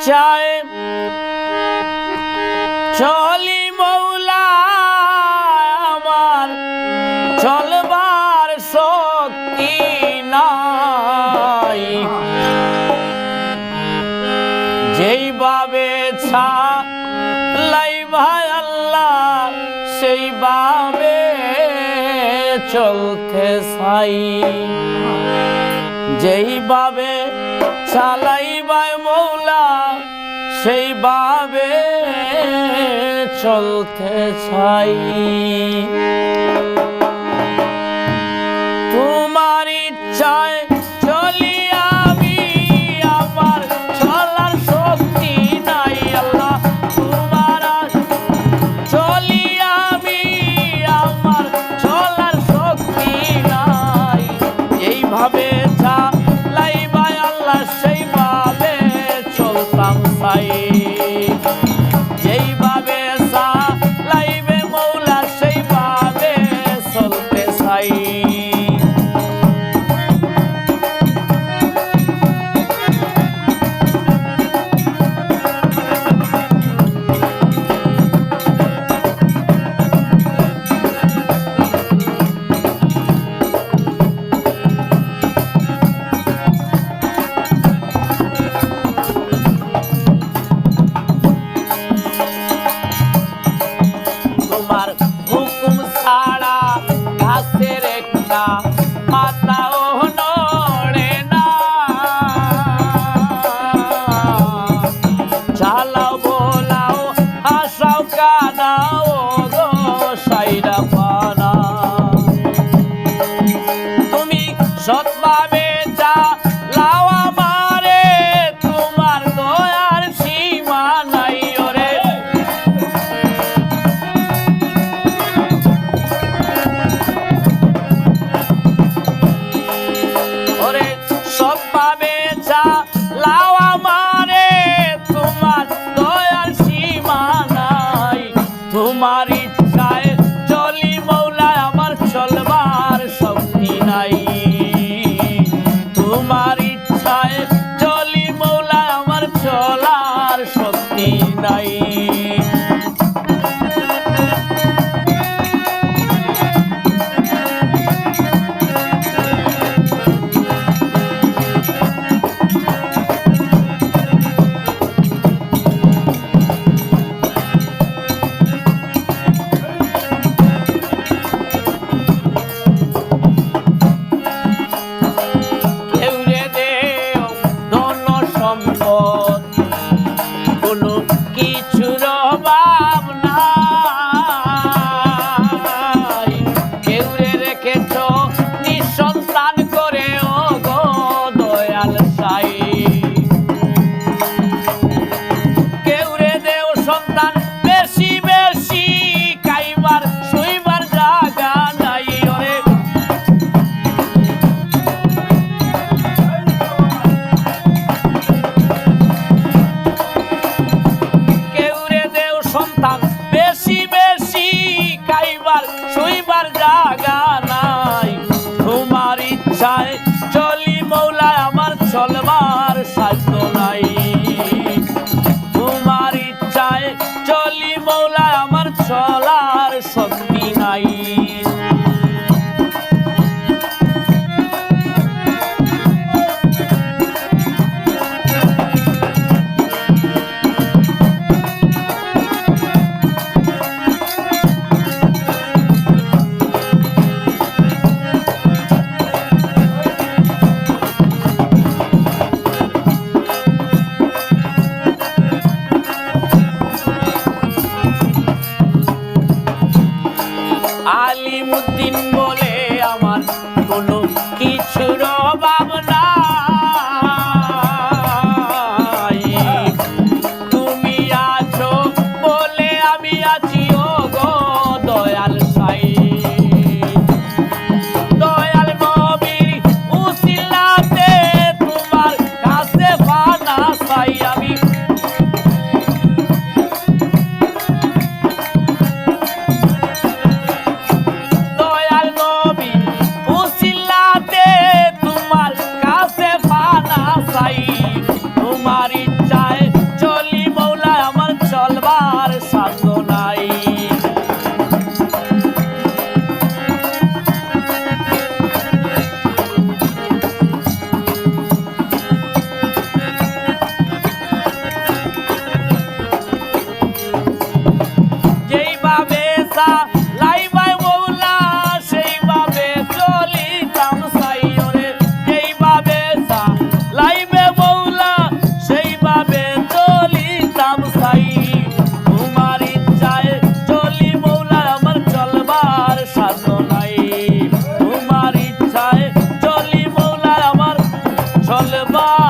ইচ্ছায় চলি মৌলা আমার চলবার শক্তি নাই যেইভাবে চালাই আল্লাহ সেইভাবে চলতে চাই যেইভাবে চালাইবাই মৌলা সেইভাবে চলতে চাই তোমার ইচ্ছায় চলি আমি আমার চলার শক্তি নাই আল্লাহ তোমার চলি আমি আমার চলার শক্তি নাই এইভাবে চালাইবাই আল্লাহ সেইভাবে চলতাম চাই যেইভাবে চালাইবে মৌলা সেইভাবে চলতে চাই মাতাও নড়ে না চালাও বোলাও হাসাও কানাও গো সাইরা পানা তুমি সৎভাবে চালাও আমারে তোমার দয়ার সীমা নাই ওরে সবভাবে চালাও আমারে তোমার দয়ার সীমা নাই তোমার ইচ্ছায় চলি মৌলা আমার চলবার শক্তি নাই তোমার ইচ্ছায় চলি মৌলা আমার চলার শক্তি নাই কোনো কিছুর অভাব নাই কেউ রেখেছ নিঃসন্তান করে ও গো দয়াল সাই কেউ দেও সন্তান বেশি বেশি খাইবার শুইবার জায়গা নাই ওরে বেশি বেশি খাইবার শুইবার জায়গা নাই তোমার ইচ্ছায় চলি মৌলা আমার চলবার সাধ্য নাই তোমার ইচ্ছায় চলি মৌলা আমার চলার শক্তি নাই চলবা